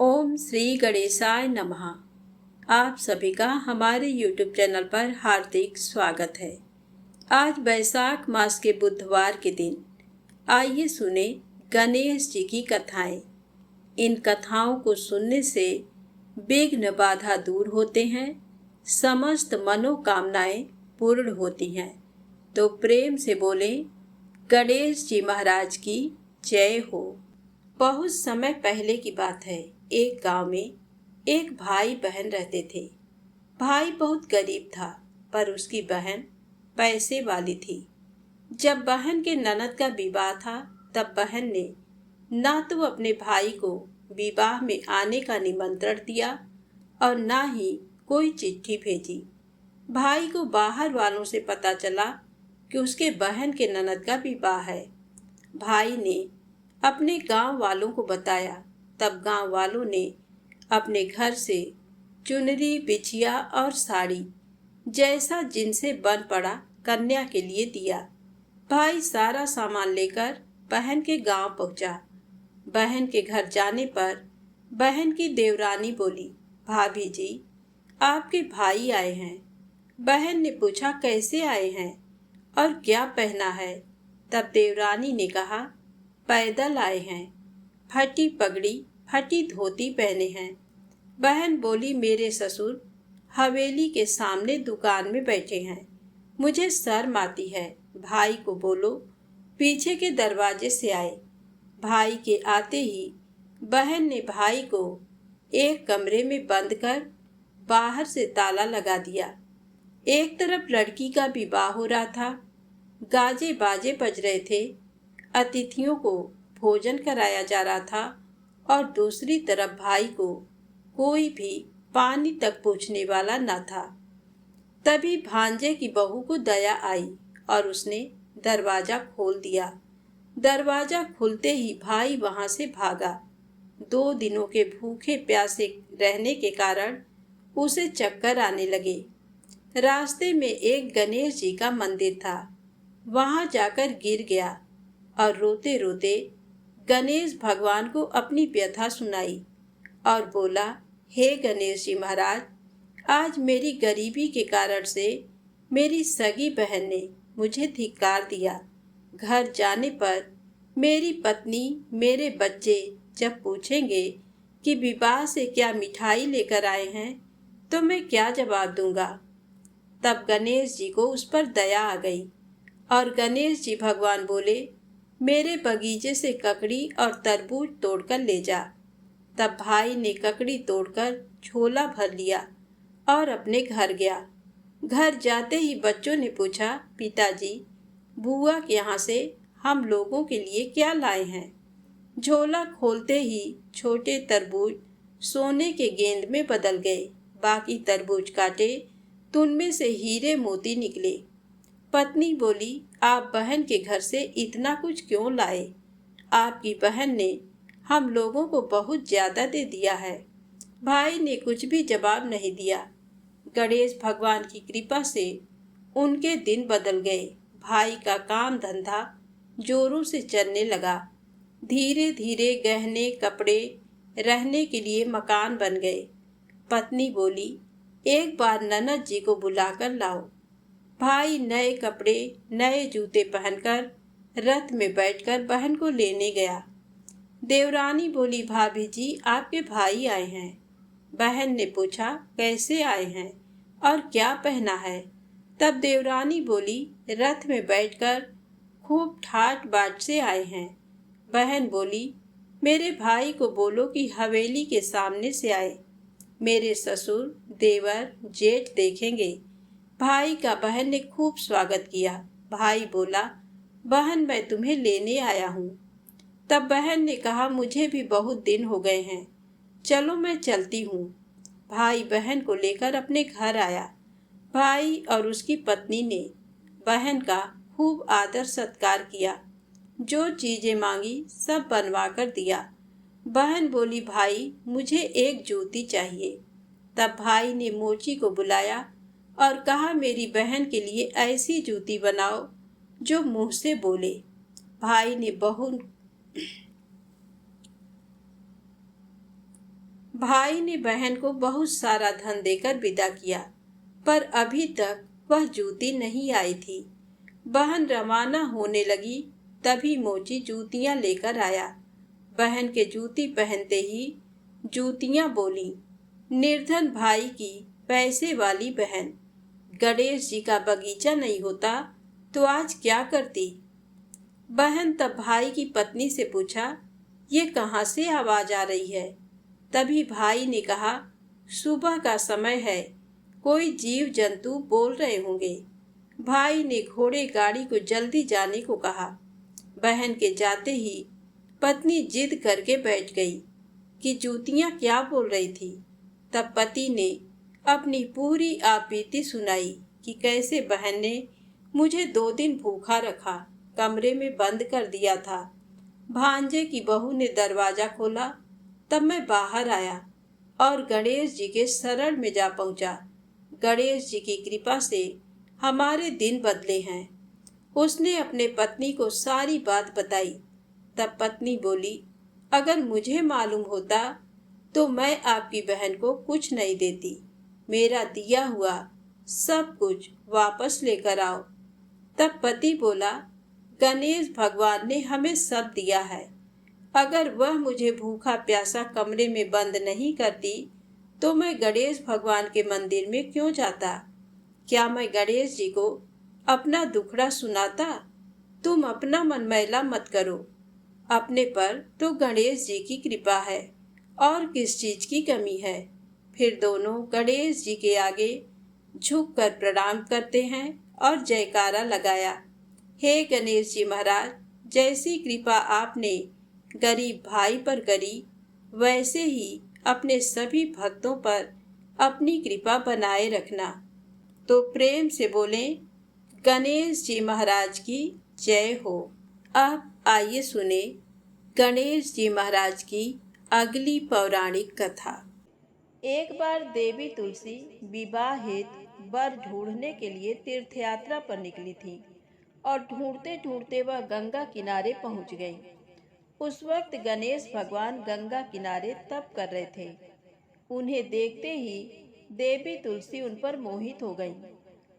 ओम श्री गणेशाय नमः। आप सभी का हमारे YouTube चैनल पर हार्दिक स्वागत है। आज वैशाख मास के बुधवार के दिन आइए सुने गणेश जी की कथाएं। इन कथाओं को सुनने से विघ्न बाधा दूर होते हैं, समस्त मनोकामनाएं पूर्ण होती हैं। तो प्रेम से बोलें, गणेश जी महाराज की जय हो। बहुत समय पहले की बात है। एक गांव में एक भाई बहन रहते थे। भाई बहुत गरीब था, पर उसकी बहन पैसे वाली थी। जब बहन के ननद का विवाह था, तब बहन ने ना तो अपने भाई को विवाह में आने का निमंत्रण दिया और ना ही कोई चिट्ठी भेजी। भाई को बाहर वालों से पता चला कि उसके बहन के ननद का विवाह है। भाई ने अपने गांव वालों को बताया। तब गांव वालों ने अपने घर से चुनरी, बिछिया और साड़ी जैसा जिनसे बन पड़ा कन्या के लिए दिया। भाई सारा सामान लेकर बहन के गांव पहुंचा। बहन के घर जाने पर बहन की देवरानी बोली, भाभी जी, आपके भाई आए हैं। बहन ने पूछा, कैसे आए हैं और क्या पहना है? तब देवरानी ने कहा, पैदल आए हैं, फटी पगड़ी फटी धोती पहने हैं। बहन बोली, मेरे ससुर हवेली के सामने दुकान में बैठे हैं, मुझे शर्म आती है। भाई को बोलो पीछे के दरवाजे से आए। भाई के आते ही बहन ने भाई को एक कमरे में बंद कर बाहर से ताला लगा दिया। एक तरफ लड़की का विवाह हो रहा था, गाजे बाजे बज रहे थे, अतिथियों को भोजन कराया जा रहा था और दूसरी तरफ भाई को कोई भी पानी तक पूछने वाला न था। तभी भांजे की बहू को दया आई और उसने दरवाजा खोल दिया। दरवाजा खुलते ही भाई वहां से भागा। 2 दिनों के भूखे प्यासे रहने के कारण उसे चक्कर आने लगे। रास्ते में एक गणेश जी का मंदिर था, वहां जाकर गिर गया और रोते रोते गणेश भगवान को अपनी व्यथा सुनाई और बोला, हे गणेश जी महाराज, आज मेरी गरीबी के कारण से मेरी सगी बहन ने मुझे धिक्कार दिया। घर जाने पर मेरी पत्नी, मेरे बच्चे जब पूछेंगे कि विवाह से क्या मिठाई लेकर आए हैं, तो मैं क्या जवाब दूंगा? तब गणेश जी को उस पर दया आ गई और गणेश जी भगवान बोले, मेरे बगीचे से ककड़ी और तरबूज तोड़कर ले जा। तब भाई ने ककड़ी तोड़कर झोला भर लिया और अपने घर गया। घर जाते ही बच्चों ने पूछा, पिताजी, बुआ के यहाँ से हम लोगों के लिए क्या लाए हैं? झोला खोलते ही छोटे तरबूज सोने के गेंद में बदल गए। बाकी तरबूज काटे तो उनमें से हीरे मोती निकले। पत्नी बोली, आप बहन के घर से इतना कुछ क्यों लाए? आपकी बहन ने हम लोगों को बहुत ज्यादा दे दिया है। भाई ने कुछ भी जवाब नहीं दिया। गणेश भगवान की कृपा से उनके दिन बदल गए। भाई का काम धंधा जोरों से चलने लगा। धीरे धीरे गहने, कपड़े, रहने के लिए मकान बन गए। पत्नी बोली, एक बार ननद जी को बुलाकर लाओ। भाई नए कपड़े, नए जूते पहनकर रथ में बैठकर बहन को लेने गया। देवरानी बोली, भाभी जी, आपके भाई आए हैं। बहन ने पूछा, कैसे आए हैं और क्या पहना है? तब देवरानी बोली, रथ में बैठकर खूब ठाट बाट से आए हैं। बहन बोली, मेरे भाई को बोलो कि हवेली के सामने से आए, मेरे ससुर, देवर, जेठ देखेंगे। भाई का बहन ने खूब स्वागत किया। भाई बोला, बहन, मैं तुम्हें लेने आया हूँ। तब बहन ने कहा, मुझे भी बहुत दिन हो गए हैं, चलो मैं चलती हूँ। भाई बहन को लेकर अपने घर आया। भाई और उसकी पत्नी ने बहन का खूब आदर सत्कार किया। जो चीजें मांगी सब बनवा कर दिया। बहन बोली, भाई, मुझे एक जूती चाहिए। तब भाई ने मोची को बुलाया और कहा, मेरी बहन के लिए ऐसी जूती बनाओ जो मुंह से बोले। भाई ने भाई ने बहन को बहुत सारा धन देकर विदा किया, पर अभी तक वह जूती नहीं आई थी। बहन रवाना होने लगी, तभी मोची जूतियां लेकर आया। बहन के जूती पहनते ही जूतियां बोली, निर्धन भाई की पैसे वाली बहन, गणेश जी का बगीचा नहीं होता तो आज क्या करती। बहन तब भाई की पत्नी से पूछा, ये कहाँ से आवाज आ रही है। तभी भाई ने कहा, सुबह का समय है, कोई जीव जंतु बोल रहे होंगे। भाई ने घोड़े गाड़ी को जल्दी जाने को कहा। बहन के जाते ही पत्नी जिद करके बैठ गई कि जूतियां क्या बोल रही थी। तब पति ने अपनी पूरी आपबीती सुनाई कि कैसे बहन ने मुझे 2 दिन भूखा रखा, कमरे में बंद कर दिया था। भांजे की बहू ने दरवाजा खोला, तब मैं बाहर आया और गणेश जी के शरण में जा पहुंचा। गणेश जी की कृपा से हमारे दिन बदले हैं। उसने अपने पत्नी को सारी बात बताई। तब पत्नी बोली, अगर मुझे मालूम होता तो मैं आपकी बहन को कुछ नहीं देती। मेरा दिया हुआ सब कुछ वापस लेकर आओ। तब पति बोला, गणेश भगवान ने हमें सब दिया है। अगर वह मुझे भूखा प्यासा कमरे में बंद नहीं करती तो मैं गणेश भगवान के मंदिर में क्यों जाता। क्या मैं गणेश जी को अपना दुखड़ा सुनाता। तुम अपना मन मैला मत करो, अपने पर तो गणेश जी की कृपा है और किस चीज की कमी है। फिर दोनों गणेश जी के आगे झुककर प्रणाम करते हैं और जयकारा लगाया। हे गणेश जी महाराज, जैसी कृपा आपने गरीब भाई पर करी, वैसे ही अपने सभी भक्तों पर अपनी कृपा बनाए रखना। तो प्रेम से बोले, गणेश जी महाराज की जय हो। अब आइए सुने गणेश जी महाराज की अगली पौराणिक कथा। एक बार देवी तुलसी विवाह हेतु वर ढूंढने के लिए तीर्थ यात्रा पर निकली थी और ढूंढते ढूंढते वह गंगा किनारे पहुंच गई। उस वक्त गणेश भगवान गंगा किनारे तप कर रहे थे। उन्हें देखते ही देवी तुलसी उन पर मोहित हो गई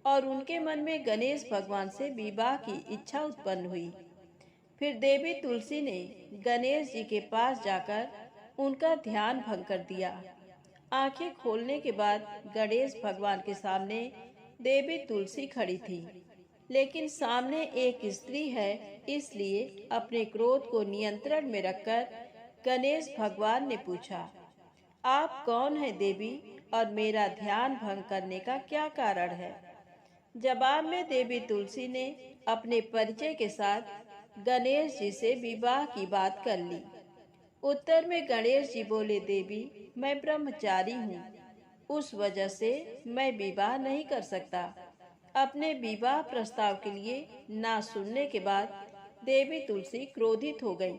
और उनके मन में गणेश भगवान से विवाह की इच्छा उत्पन्न हुई। फिर देवी तुलसी ने गणेश जी के पास जाकर उनका ध्यान भंग कर दिया। आंखें खोलने के बाद गणेश भगवान के सामने देवी तुलसी खड़ी थी, लेकिन सामने एक स्त्री है, इसलिए अपने क्रोध को नियंत्रण में रखकर गणेश भगवान ने पूछा, आप कौन है देवी और मेरा ध्यान भंग करने का क्या कारण है। जवाब में देवी तुलसी ने अपने परिचय के साथ गणेश जी से विवाह की बात कर ली। उत्तर में गणेश जी बोले, देवी मैं ब्रह्मचारी हूँ, उस वजह से मैं विवाह नहीं कर सकता। अपने विवाह प्रस्ताव के लिए ना सुनने के बाद देवी तुलसी क्रोधित हो गई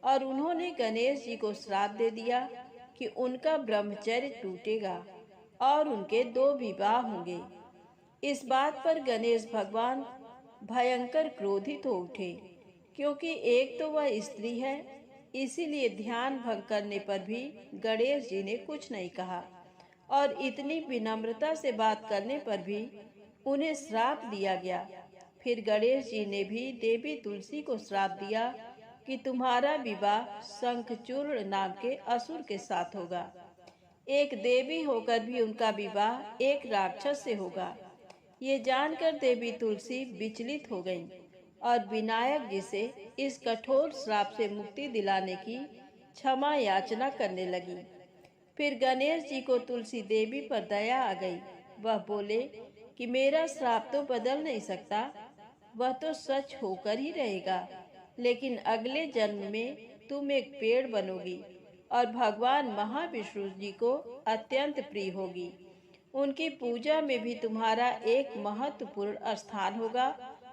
और उन्होंने गणेश जी को श्राप दे दिया कि उनका ब्रह्मचर्य टूटेगा और उनके 2 विवाह होंगे। इस बात पर गणेश भगवान भयंकर क्रोधित हो उठे, क्योंकि एक तो वह स्त्री है, इसीलिए ध्यान भंग करने पर भी गणेश जी ने कुछ नहीं कहा और इतनी विनम्रता से बात करने पर भी उन्हें श्राप दिया गया। फिर गणेश जी ने भी देवी तुलसी को श्राप दिया कि तुम्हारा विवाह शंखचूर्ण नाम के असुर के साथ होगा। एक देवी होकर भी उनका विवाह एक राक्षस से होगा। ये जानकर देवी तुलसी विचलित हो गईं और विनायक जी से इस कठोर श्राप से मुक्ति दिलाने की क्षमा याचना करने लगी। फिर गणेश जी को तुलसी देवी पर दया आ गई। वह बोले कि मेरा श्राप तो बदल नहीं सकता, वह तो सच होकर ही रहेगा, लेकिन अगले जन्म में तुम एक पेड़ बनोगी और भगवान महाविष्णु जी को अत्यंत प्रिय होगी। उनकी पूजा में भी तुम्हारा एक महत्वपूर्ण स्थान होगा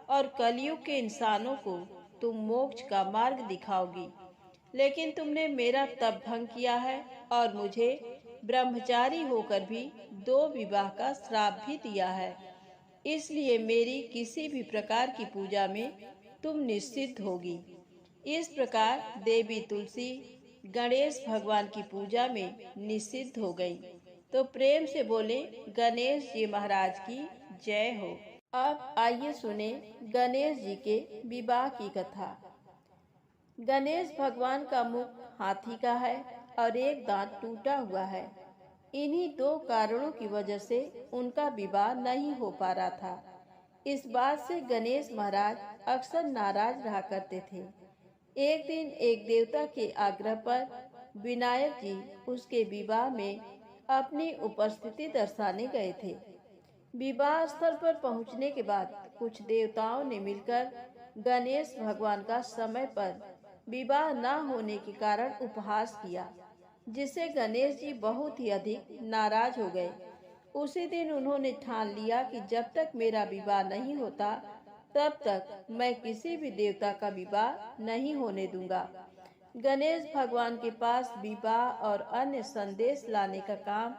और कलयुग के इंसानों को तुम मोक्ष का मार्ग दिखाओगी। लेकिन तुमने मेरा तप भंग किया है और मुझे ब्रह्मचारी होकर भी 2 विवाह का श्राप भी दिया है, इसलिए मेरी किसी भी प्रकार की पूजा में तुम निश्चित होगी। इस प्रकार देवी तुलसी गणेश भगवान की पूजा में निषिद्ध हो गई। तो प्रेम से बोले गणेश जी महाराज की जय हो। अब आइए सुने गणेश जी के विवाह की कथा। गणेश भगवान का मुख हाथी का है और एक दांत टूटा हुआ है। इन्हीं दो कारणों की वजह से उनका विवाह नहीं हो पा रहा था। इस बात से गणेश महाराज अक्सर नाराज रहा करते थे। एक दिन एक देवता के आग्रह पर विनायक जी उसके विवाह में अपनी उपस्थिति दर्शाने गए थे। विवाह स्थल पर पहुंचने के बाद कुछ देवताओं ने मिलकर गणेश भगवान का समय पर विवाह न होने के कारण उपहास किया, जिससे गणेश जी बहुत ही अधिक नाराज हो गए। उसी दिन उन्होंने ठान लिया कि जब तक मेरा विवाह नहीं होता तब तक मैं किसी भी देवता का विवाह नहीं होने दूंगा। गणेश भगवान के पास विवाह और अन्य संदेश लाने का काम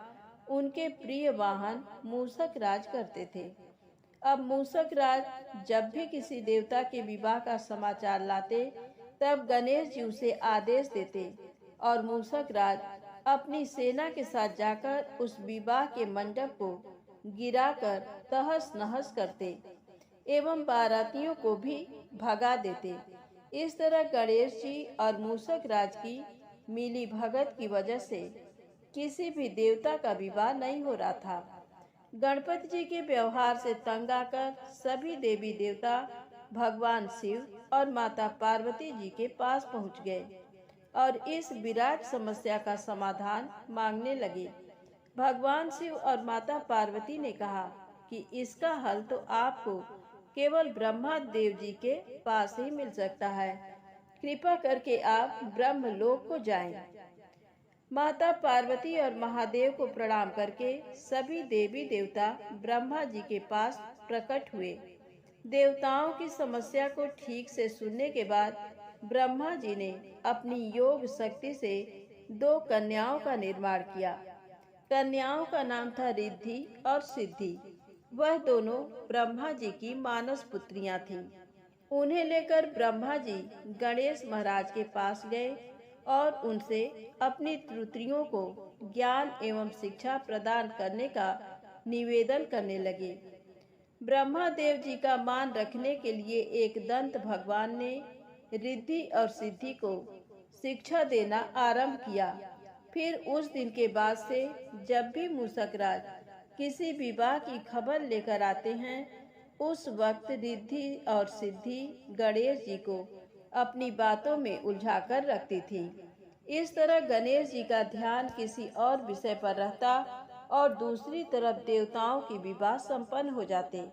उनके प्रिय वाहन मूषक राज करते थे। अब मूषक राज जब भी किसी देवता के विवाह का समाचार लाते तब गणेश जी उसे आदेश देते और मूषक राज अपनी सेना के साथ जाकर उस विवाह के मंडप को गिराकर तहस नहस करते एवं बारातियों को भी भगा देते। इस तरह गणेश जी और मूषक राज की मिली भगत की वजह से किसी भी देवता का विवाह नहीं हो रहा था। गणपति जी के व्यवहार से तंग आकर सभी देवी देवता भगवान शिव और माता पार्वती जी के पास पहुंच गए और इस विराट समस्या का समाधान मांगने लगे। भगवान शिव और माता पार्वती ने कहा कि इसका हल तो आपको केवल ब्रह्मा देव जी के पास ही मिल सकता है। कृपा करके आप ब्रह्मलोक को जाएं। माता पार्वती और महादेव को प्रणाम करके सभी देवी देवता ब्रह्मा जी के पास प्रकट हुए। देवताओं की समस्या को ठीक से सुनने के बाद ब्रह्मा जी ने अपनी योग शक्ति से दो कन्याओं का निर्माण किया। कन्याओं का नाम था रिद्धि और सिद्धि। वह दोनों ब्रह्मा जी की मानस पुत्रियां थीं। उन्हें लेकर ब्रह्मा जी गणेश महाराज के पास गए और उनसे अपनी पुत्रियों को ज्ञान एवं शिक्षा प्रदान करने का निवेदन करने लगे। ब्रह्मा देव जी का मान रखने के लिए एक दंत भगवान ने रिद्धि और सिद्धि को शिक्षा देना आरंभ किया। फिर उस दिन के बाद से जब भी मूषक राज किसी विवाह की खबर लेकर आते हैं उस वक्त रिद्धि और सिद्धि गणेश जी को अपनी बातों में उलझाकर रखती थी। इस तरह गणेश जी का ध्यान किसी और विषय पर रहता और दूसरी तरफ देवताओं की विवाह संपन्न हो जाते।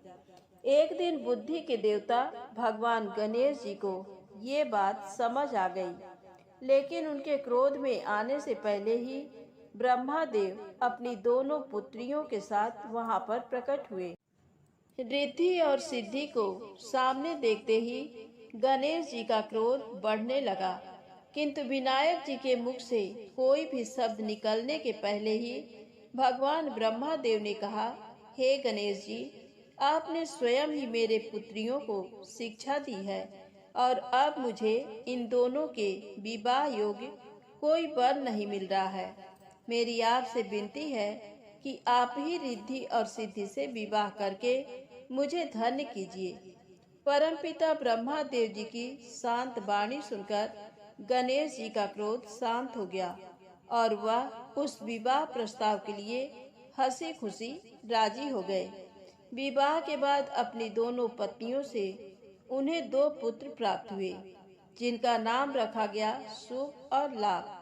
एक दिन बुद्धि के देवता भगवान गणेश जी को ये बात समझ आ गई, लेकिन उनके क्रोध में आने से पहले ही ब्रह्मा देव अपनी दोनों पुत्रियों के साथ वहां पर प्रकट हुए। रिद्धि और सिद्धि को सामने देखते ही गणेश जी का क्रोध बढ़ने लगा, किंतु विनायक जी के मुख से कोई भी शब्द निकलने के पहले ही भगवान ब्रह्मा देव ने कहा, हे गणेश जी, आपने स्वयं ही मेरे पुत्रियों को शिक्षा दी है और अब मुझे इन दोनों के विवाह योग्य कोई वर नहीं मिल रहा है। मेरी आपसे विनती है कि आप ही रिद्धि और सिद्धि से विवाह करके मुझे धन्य कीजिए। परमपिता ब्रह्मा देव जी की शांत वाणी सुनकर गणेश जी का क्रोध शांत हो गया और वह उस विवाह प्रस्ताव के लिए हंसी खुशी राजी हो गए। विवाह के बाद अपनी दोनों पत्नियों से उन्हें दो पुत्र प्राप्त हुए, जिनका नाम रखा गया शुभ और लाभ।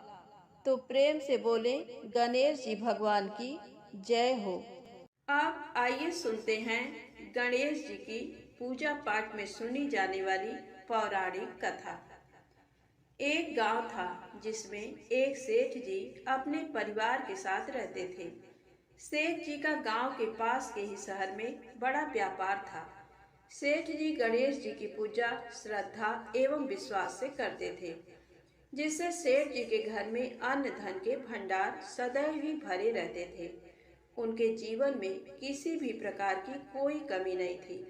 तो प्रेम से बोले गणेश जी भगवान की जय हो। अब आइए सुनते हैं गणेश जी की पूजा पाठ में सुनी जाने वाली पौराणिक कथा। एक गांव था जिसमें एक सेठ जी अपने परिवार के साथ रहते थे। सेठ जी का गांव के पास के ही शहर में बड़ा व्यापार था। सेठ जी गणेश जी की पूजा श्रद्धा एवं विश्वास से करते थे, जिससे सेठ जी के घर में अन्न धन के भंडार सदैव ही भरे रहते थे। उनके जीवन में किसी भी प्रकार की कोई कमी नहीं थी।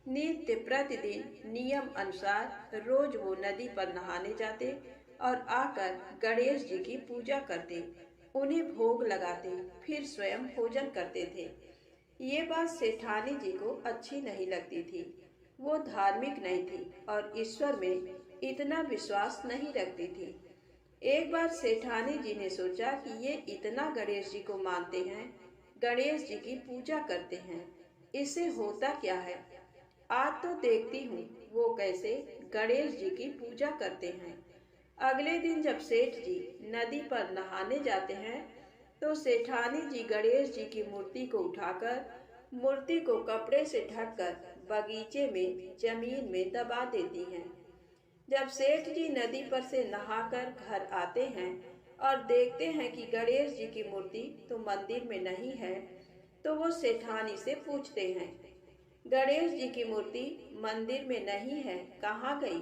नित्य प्रतिदिन नियम अनुसार रोज वो नदी पर नहाने जाते और आकर गणेश जी की पूजा करते, उन्हें भोग लगाते, फिर स्वयं भोजन करते थे। ये बात सेठानी जी को अच्छी नहीं लगती थी। वो धार्मिक नहीं थी और ईश्वर में इतना विश्वास नहीं रखती थी। एक बार सेठानी जी ने सोचा कि ये इतना गणेश जी को मानते हैं, गणेश जी की पूजा करते हैं, इससे होता क्या है। आज तो देखती हूँ वो कैसे गणेश जी की पूजा करते हैं। अगले दिन जब सेठ जी नदी पर नहाने जाते हैं तो सेठानी जी गणेश जी की मूर्ति को उठाकर मूर्ति को कपड़े से ढककर बगीचे में जमीन में दबा देती हैं। जब सेठ जी नदी पर से नहाकर घर आते हैं और देखते हैं कि गणेश जी की मूर्ति तो मंदिर में नहीं है, तो वो सेठानी से पूछते हैं, गणेश जी की मूर्ति मंदिर में नहीं है, कहाँ गई।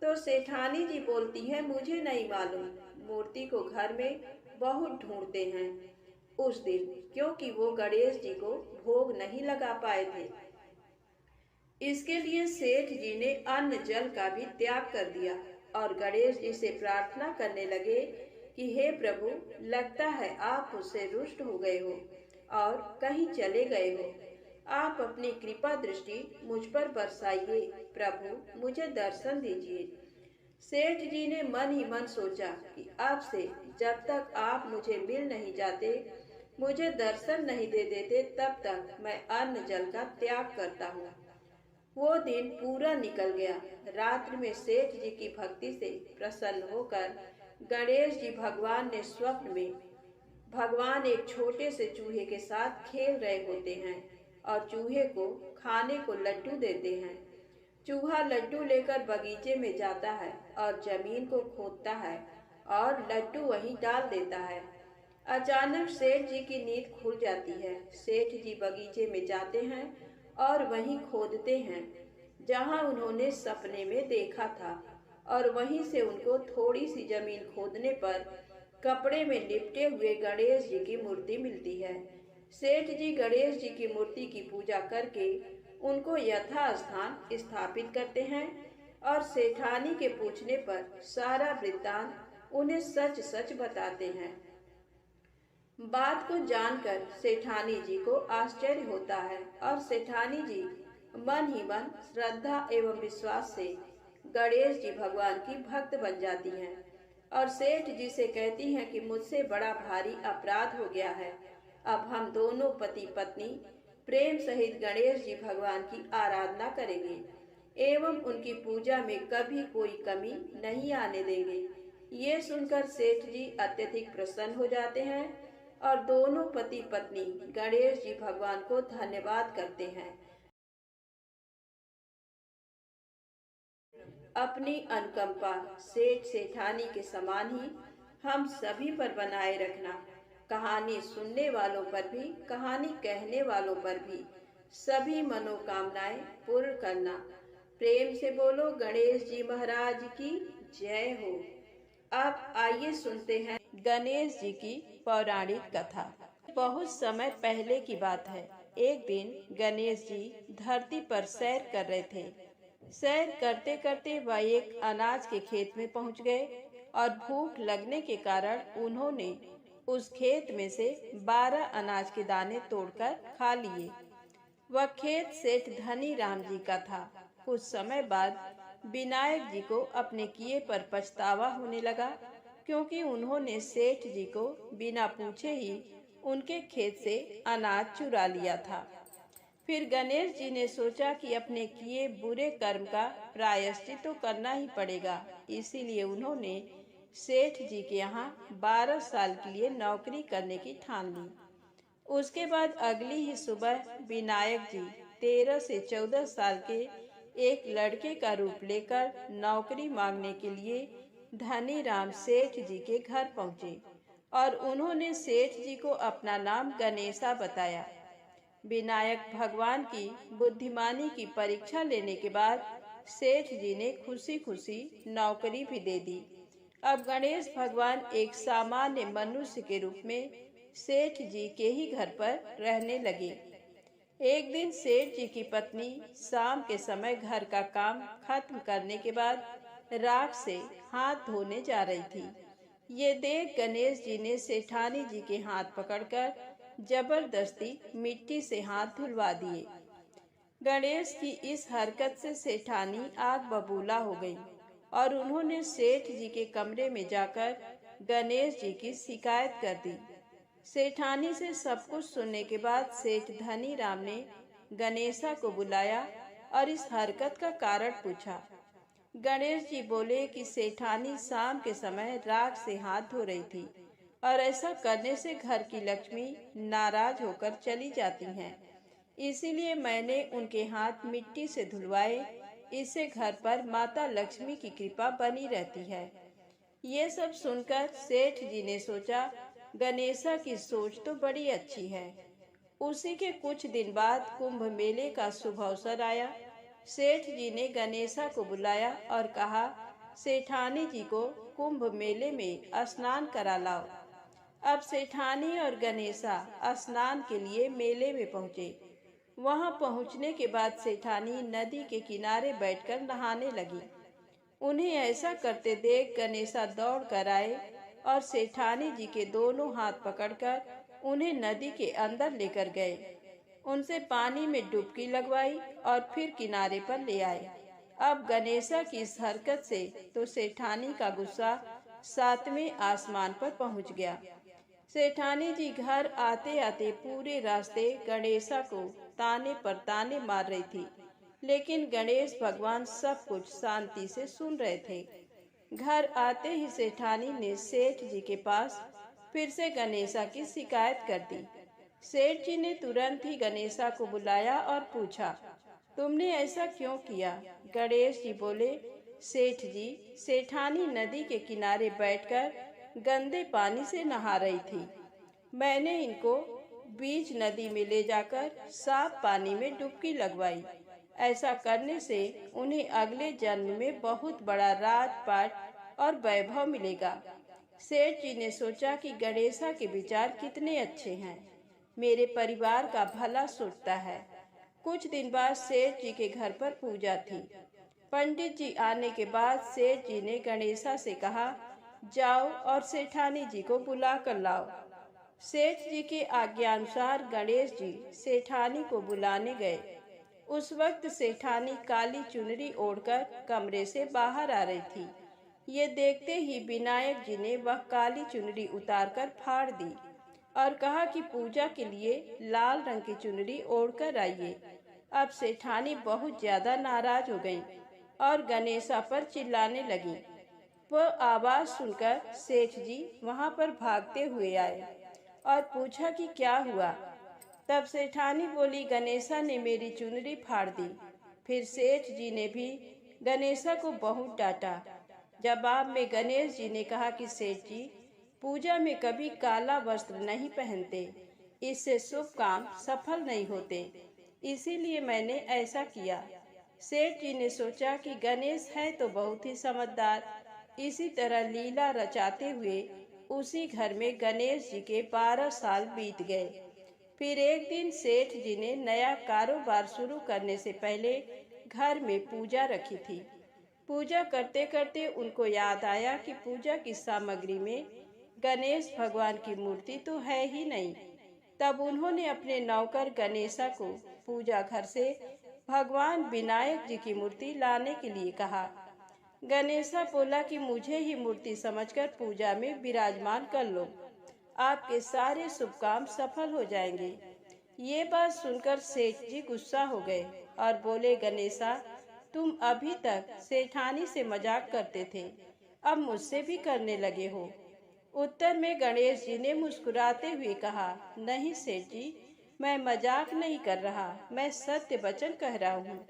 तो सेठानी जी बोलती हैं, मुझे नहीं मालूम, मूर्ति को घर में बहुत ढूंढते हैं उस दिन, क्योंकि वो गणेश जी को भोग नहीं लगा पाए थे। इसके लिए सेठ जी ने अन्न जल का भी त्याग कर दिया और गणेश जी से प्रार्थना करने लगे कि हे प्रभु, लगता है आप मुझसे रुष्ट हो गए हो और कहीं चले गए हो। आप अपनी कृपा दृष्टि मुझ पर बरसाइए प्रभु, मुझे दर्शन दीजिए। सेठ जी ने मन ही मन सोचा कि अब से जब तक आप मुझे मिल नहीं जाते, मुझे दर्शन नहीं दे देते, तब तक मैं अन्न जल का त्याग करता हूँ। वो दिन पूरा निकल गया। रात्रि में सेठ जी की भक्ति से प्रसन्न होकर गणेश जी भगवान ने स्वप्न में भगवान एक छोटे से चूहे के साथ खेल रहे होते हैं और चूहे को खाने को लड्डू देते हैं। चूहा लड्डू लेकर बगीचे में जाता है और जमीन को खोदता है और लड्डू वहीं डाल देता है। अचानक सेठ जी की नींद खुल जाती है। सेठ जी बगीचे में जाते हैं और वहीं खोदते हैं जहां उन्होंने सपने में देखा था, और वहीं से उनको थोड़ी सी जमीन खोदने पर कपड़े में लिपटे हुए गणेश जी की मूर्ति मिलती है। सेठ जी गणेश जी की मूर्ति की पूजा करके उनको यथास्थान स्थापित करते हैं और सेठानी के पूछने पर सारा वृत्तांत उन्हें सच सच बताते हैं। बात को जानकर सेठानी जी को आश्चर्य होता है और सेठानी जी मन ही मन श्रद्धा एवं विश्वास से गणेश जी भगवान की भक्त बन जाती हैं और सेठ जी से कहती हैं कि मुझसे बड़ा भारी अपराध हो गया है। अब हम दोनों पति पत्नी प्रेम सहित गणेश जी भगवान की आराधना करेंगे एवं उनकी पूजा में कभी कोई कमी नहीं आने देंगे। ये सुनकर सेठ जी अत्यधिक प्रसन्न हो जाते हैं और दोनों पति पत्नी गणेश जी भगवान को धन्यवाद करते हैं। अपनी अनुकंपा सेठ सेठानी के समान ही हम सभी पर बनाए रखना। कहानी सुनने वालों पर भी, कहानी कहने वालों पर भी सभी मनोकामनाएं पूर्ण करना। प्रेम से बोलो गणेश जी महाराज की जय हो। अब आइए सुनते हैं गणेश जी की पौराणिक कथा। बहुत समय पहले की बात है। एक दिन गणेश जी धरती पर सैर कर रहे थे। सैर करते करते वह एक अनाज के खेत में पहुंच गए और भूख लगने के कारण उन्होंने उस खेत में से 12 अनाज के दाने तोड़कर खा लिए। वह खेत सेठ धनी राम जी का था। कुछ समय बाद विनायक जी को अपने किए पर पछतावा होने लगा, क्योंकि उन्होंने सेठ जी को बिना पूछे ही उनके खेत से अनाज चुरा लिया था। फिर गणेश जी ने सोचा कि अपने किए बुरे कर्म का प्रायश्चित तो करना ही पड़ेगा। इसीलिए उन्होंने सेठ जी के यहाँ 12 साल के लिए नौकरी करने की ठान ली। उसके बाद अगली ही सुबह विनायक जी 13 से 14 साल के एक लड़के का रूप लेकर नौकरी मांगने के लिए धनी राम सेठ जी के घर पहुँचे और उन्होंने सेठ जी को अपना नाम गणेशा बताया। विनायक भगवान की बुद्धिमानी की परीक्षा लेने के बाद सेठ जी ने खुशी खुशी नौकरी भी दे दी। अब गणेश भगवान एक सामान्य मनुष्य के रूप में सेठ जी के ही घर पर रहने लगे। एक दिन सेठ जी की पत्नी शाम के समय घर का काम खत्म करने के बाद राख से हाथ धोने जा रही थी। ये देख गणेश जी ने सेठानी जी के हाथ पकड़कर जबरदस्ती मिट्टी से हाथ धुलवा दिए। गणेश की इस हरकत से सेठानी आग बबूला हो गई और उन्होंने सेठ जी के कमरे में जाकर गणेश जी की शिकायत कर दी। सेठानी से सब कुछ सुनने के बाद सेठ धनी राम ने गणेशा को बुलाया और इस हरकत का कारण पूछा। गणेश जी बोले कि सेठानी शाम के समय राख से हाथ धो रही थी और ऐसा करने से घर की लक्ष्मी नाराज होकर चली जाती हैं। इसीलिए मैंने उनके हाथ मिट्टी से धुलवाए। इससे घर पर माता लक्ष्मी की कृपा बनी रहती है। ये सब सुनकर सेठ जी ने सोचा, गणेशा की सोच तो बड़ी अच्छी है। उसी के कुछ दिन बाद कुंभ मेले का शुभ अवसर आया। सेठ जी ने गणेशा को बुलाया और कहा, सेठानी जी को कुंभ मेले में स्नान करा लाओ। अब सेठानी और गणेशा स्नान के लिए मेले में पहुंचे। वहां पहुंचने के बाद सेठानी नदी के किनारे बैठकर नहाने लगी। उन्हें ऐसा करते देख गणेशा दौड़ कर आए और सेठानी जी के दोनों हाथ पकड़कर उन्हें नदी के अंदर लेकर गए। उनसे पानी में डुबकी लगवाई और फिर किनारे पर ले आए। अब गणेशा की इस हरकत से तो सेठानी का गुस्सा 7वें आसमान पर पहुंच गया। सेठानी जी घर आते आते पूरे रास्ते गणेशा को ताने पर ताने मार रही थी, लेकिन गणेश भगवान सब कुछ शांति से सुन रहे थे। घर आते ही सेठानी ने सेठ जी के पास फिर से गणेशा की शिकायत कर दी। सेठ जी ने तुरंत ही गणेशा को बुलाया और पूछा, तुमने ऐसा क्यों किया? गणेश जी बोले, सेठ जी, सेठानी नदी के किनारे बैठकर गंदे पानी से नहा रही थी। मैंने इनको बीच नदी में ले जाकर साफ पानी में डुबकी लगवाई। ऐसा करने से उन्हें अगले जन्म में बहुत बड़ा राजपाट और वैभव मिलेगा। सेठ जी ने सोचा कि गणेशा के विचार कितने अच्छे हैं, मेरे परिवार का भला सोचता है। कुछ दिन बाद सेठ जी के घर पर पूजा थी। पंडित जी आने के बाद सेठ जी ने गणेशा से कहा, जाओ और सेठानी जी को बुला कर लाओ। सेठ जी के आज्ञानुसार गणेश जी सेठानी को बुलाने गए। उस वक्त सेठानी काली चुनरी ओढ़कर कमरे से बाहर आ रही थी। ये देखते ही विनायक जी ने वह काली चुनरी उतारकर फाड़ दी और कहा कि पूजा के लिए लाल रंग की चुनरी ओढ़कर आइए। अब सेठानी बहुत ज्यादा नाराज हो गईं और गणेशा पर चिल्लाने लगी। वह आवाज सुनकर सेठ जी वहां पर भागते हुए आए और पूछा कि क्या हुआ। तब सेठानी बोली, गणेशा ने मेरी चुनरी फाड़ दी। फिर सेठ जी ने भी गणेशा को बहुत डांटा। जवाब में गणेश जी ने कहा कि सेठ जी, पूजा में कभी काला वस्त्र नहीं पहनते, इससे शुभ काम सफल नहीं होते, इसीलिए मैंने ऐसा किया। सेठ जी ने सोचा कि गणेश है तो बहुत ही समझदार। इसी तरह लीला रचाते हुए उसी घर में गणेश जी के 12 साल बीत गए। फिर एक दिन सेठ जी ने नया कारोबार शुरू करने से पहले घर में पूजा रखी थी। पूजा करते करते उनको याद आया कि पूजा की सामग्री में गणेश भगवान की मूर्ति तो है ही नहीं। तब उन्होंने अपने नौकर गणेशा को पूजा घर से भगवान विनायक जी की मूर्ति लाने के लिए कहा। गणेशा बोला कि मुझे ही मूर्ति समझकर पूजा में विराजमान कर लो, आपके सारे शुभ काम सफल हो जाएंगे। ये बात सुनकर सेठ जी गुस्सा हो गए और बोले, गणेशा, तुम अभी तक सेठानी से मजाक करते थे, अब मुझसे भी करने लगे हो। उत्तर में गणेश जी ने मुस्कुराते हुए कहा, नहीं सेठ जी, मैं मजाक नहीं कर रहा, मैं सत्य वचन कह रहा हूँ।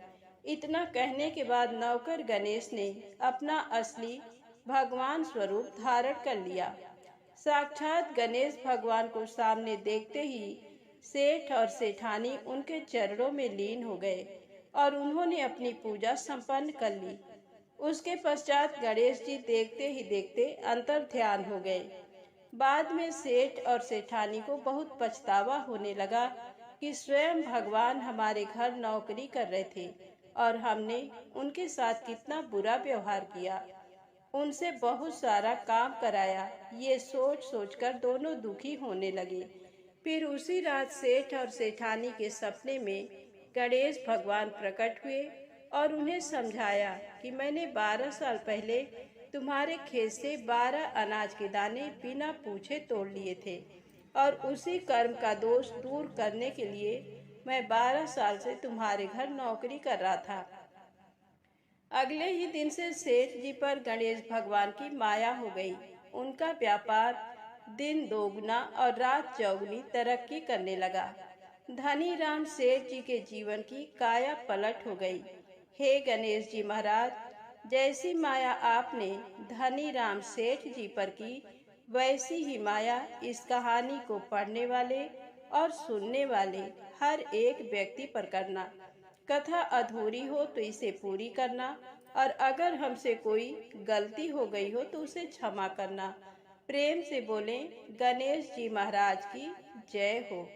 इतना कहने के बाद नौकर गणेश ने अपना असली भगवान स्वरूप धारण कर लिया। साक्षात गणेश भगवान को सामने देखते ही सेठ और सेठानी उनके चरणों में लीन हो गए और उन्होंने अपनी पूजा संपन्न कर ली। उसके पश्चात गणेश जी देखते ही देखते अंतर ध्यान हो गए। बाद में सेठ और सेठानी को बहुत पछतावा होने लगा कि स्वयं भगवान हमारे घर नौकरी कर रहे थे और हमने उनके साथ कितना बुरा व्यवहार किया, उनसे बहुत सारा काम कराया। ये सोच सोचकर दोनों दुखी होने लगे। फिर उसी रात सेठ और सेठानी के सपने में गणेश भगवान प्रकट हुए और उन्हें समझाया कि मैंने 12 साल पहले तुम्हारे खेत से 12 अनाज के दाने बिना पूछे तोड़ लिए थे और उसी कर्म का दोष दूर करने के लिए मैं 12 साल से तुम्हारे घर नौकरी कर रहा था। अगले ही दिन से सेठ जी पर गणेश भगवान की माया हो गई। उनका व्यापार दिन दोगुना और रात चौगुनी तरक्की करने लगा। धनी राम सेठ जी के जीवन की काया पलट हो गई। हे गणेश जी महाराज, जैसी माया आपने धनी राम सेठ जी पर की, वैसी ही माया इस कहानी को पढ़ने वाले और सुनने वाले हर एक व्यक्ति पर करना। कथा अधूरी हो तो इसे पूरी करना, और अगर हमसे कोई गलती हो गई हो तो उसे क्षमा करना। प्रेम से बोलें, गणेश जी महाराज की जय हो।